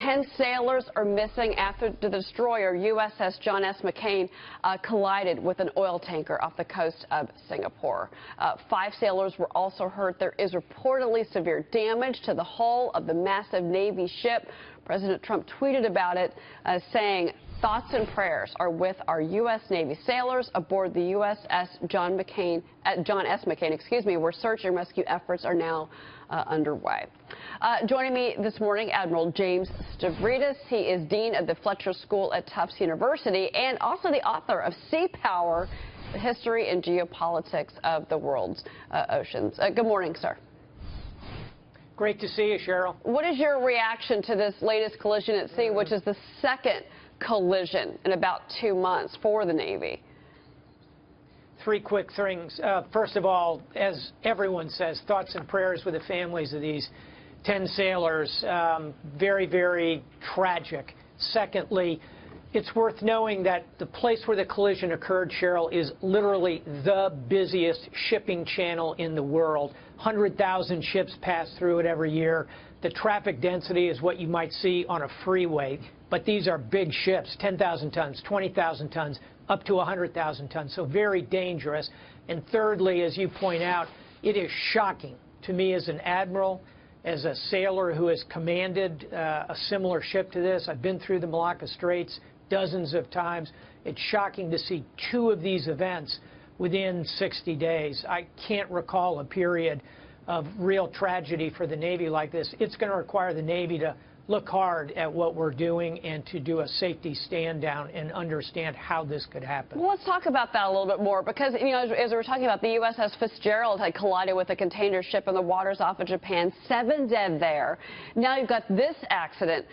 10 sailors are missing after the destroyer USS John McCain collided with an oil tanker off the coast of Singapore. 5 sailors were also hurt. There is reportedly severe damage to the hull of the massive Navy ship. President Trump tweeted about it, saying, "Thoughts and prayers are with our U.S. Navy sailors aboard the USS John McCain, where search and rescue efforts are now underway." Joining me this morning, Admiral James Stavridis. He is Dean of the Fletcher School at Tufts University and also the author of Sea Power, the History and Geopolitics of the World's Oceans. Good morning, sir. Great to see you, Cheryl. What is your reaction to this latest collision at sea, which is the second collision in about 2 months for the Navy? 3 quick things. First of all, as everyone says, thoughts and prayers with the families of these 10 sailors. Very, very tragic. Secondly, it's worth knowing that the place where the collision occurred, Cheryl, is literally the busiest shipping channel in the world. 100,000 ships pass through it every year. The traffic density is what you might see on a freeway, but these are big ships, 10,000 tons, 20,000 tons, up to 100,000 tons, so very dangerous. And thirdly, as you point out, it is shocking to me as an admiral, as a sailor who has commanded a similar ship to this. I've been through the Malacca Straits dozens of times. It's shocking to see 2 of these events within 60 days. I can't recall a period of real tragedy for the Navy like this. It's going to require the Navy to look hard at what we're doing and to do a safety stand down and understand how this could happen. Well, let's talk about that a little bit more because, you know, as we were talking about, the USS Fitzgerald had collided with a container ship in the waters off of Japan. 7 dead there. Now you've got this accident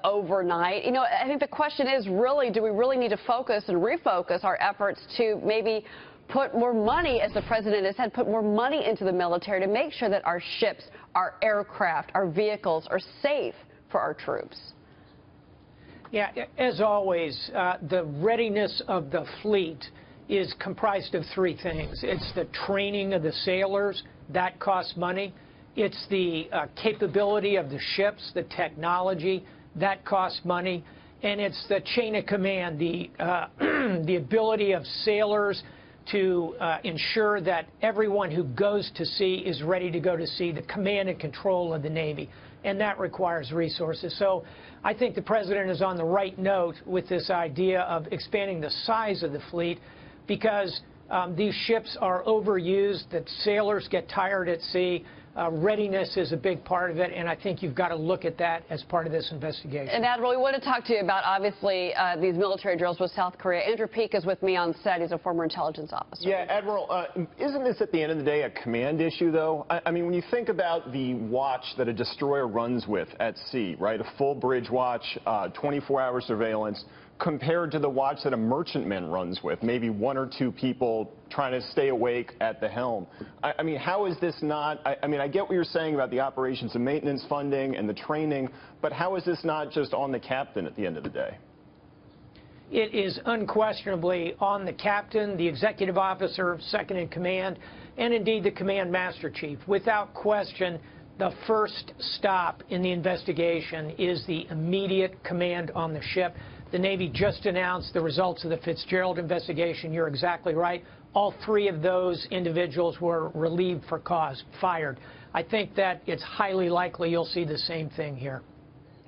overnight. You know, I think the question is really, do we really need to focus and refocus our efforts to maybe put more money, as the president has said, put more money into the military to make sure that our ships, our aircraft, our vehicles are safe for our troops? Yeah, as always, the readiness of the fleet is comprised of 3 things. It's the training of the sailors. That costs money. It's the capability of the ships, the technology. That costs money. And it's the chain of command, the ability of sailors to ensure that everyone who goes to sea is ready to go to sea, the command and control of the Navy. And that requires resources. So I think the president is on the right note with this idea of expanding the size of the fleet because these ships are overused, that sailors get tired at sea. Readiness is a big part of it, and I think you've got to look at that as part of this investigation. And, Admiral, we want to talk to you about, obviously, these military drills with South Korea. Andrew Peek is with me on set. He's a former intelligence officer. Yeah, Admiral, isn't this at the end of the day a command issue, though? I mean, when you think about the watch that a destroyer runs with at sea, right, a full bridge watch, 24-hour surveillance, compared to the watch that a merchantman runs with, maybe 1 or 2 people trying to stay awake at the helm. I mean, how is this not, I mean, I get what you're saying about the operations and maintenance funding and the training, but how is this not just on the captain at the end of the day? It is unquestionably on the captain, the executive officer, second in command, and indeed the command master chief. Without question, the first stop in the investigation is the immediate command on the ship. The Navy just announced the results of the Fitzgerald investigation. You're exactly right. All 3 of those individuals were relieved for cause, fired. I think that it's highly likely you'll see the same thing here.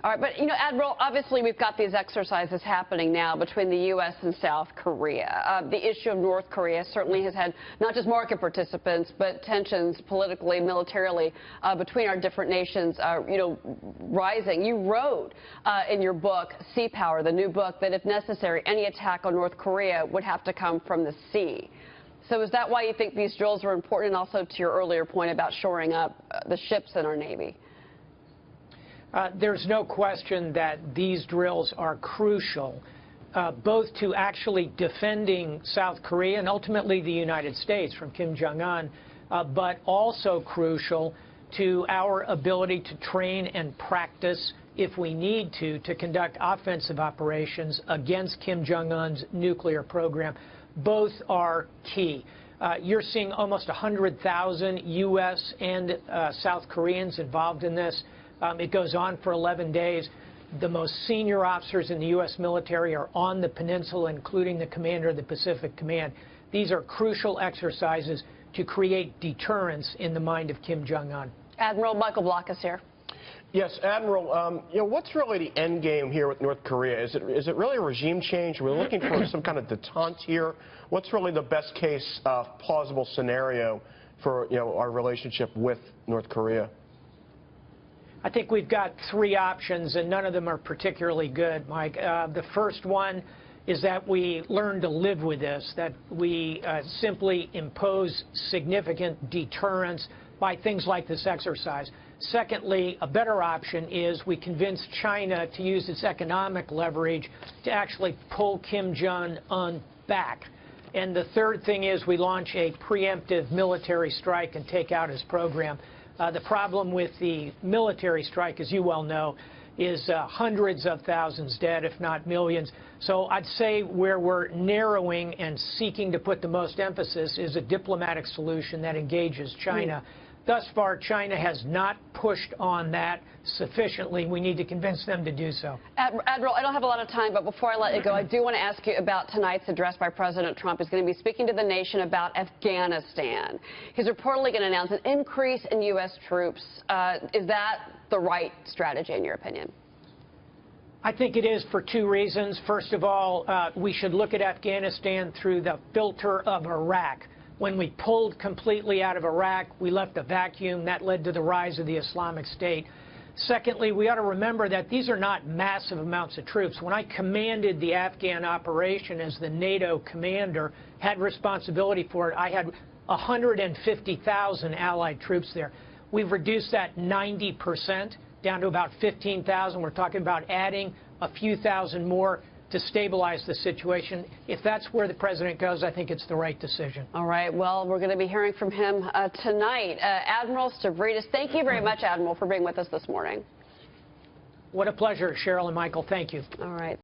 All right, but, you know, Admiral, obviously we've got these exercises happening now between the U.S. and South Korea. The issue of North Korea certainly has had not just market participants, but tensions politically, militarily between our different nations, you know, rising. You wrote in your book, Sea Power, the new book, that if necessary, any attack on North Korea would have to come from the sea. So is that why you think these drills are important, and also to your earlier point about shoring up the ships in our Navy? There's no question that these drills are crucial, both to actually defending South Korea and ultimately the United States from Kim Jong-un, but also crucial to our ability to train and practice, if we need to conduct offensive operations against Kim Jong-un's nuclear program. Both are key. You're seeing almost 100,000 U.S. and South Koreans involved in this. It goes on for 11 days. the most senior officers in the U.S. military are on the peninsula, including the commander of the Pacific Command. These are crucial exercises to create deterrence in the mind of Kim Jong-un. Admiral Michael Block is here. Yes, Admiral, what's really the end game here with North Korea? Is it really a regime change? We're looking for some kind of detente here. What's really the best case plausible scenario for our relationship with North Korea? I think we've got three options, and none of them are particularly good, Mike. The first one is that we learn to live with this, that we simply impose significant deterrence by things like this exercise. Secondly, a better option is we convince China to use its economic leverage to actually pull Kim Jong-un back. And the third thing is we launch a preemptive military strike and take out his program. The problem with the military strike, as you well know, is hundreds of thousands dead, if not millions. So I'd say where we're narrowing and seeking to put the most emphasis is a diplomatic solution that engages China. Thus far, China has not pushed on that sufficiently. We need to convince them to do so. Admiral, I don't have a lot of time, but before I let you go, I do want to ask you about tonight's address by President Trump. He's going to be speaking to the nation about Afghanistan. He's reportedly going to announce an increase in U.S. troops. Is that the right strategy, in your opinion? I think it is for two reasons. First of all, we should look at Afghanistan through the filter of Iraq. When we pulled completely out of Iraq, we left a vacuum. That led to the rise of the Islamic State. Secondly, we ought to remember that these are not massive amounts of troops. When I commanded the Afghan operation as the NATO commander, had responsibility for it, I had 150,000 allied troops there. We've reduced that 90% down to about 15,000. We're talking about adding a few thousand more to stabilize the situation. If that's where the president goes, I think it's the right decision. All right. Well, we're going to be hearing from him tonight. Admiral Stavridis, thank you very much, Admiral, for being with us this morning. What a pleasure, Cheryl and Michael. Thank you. All right.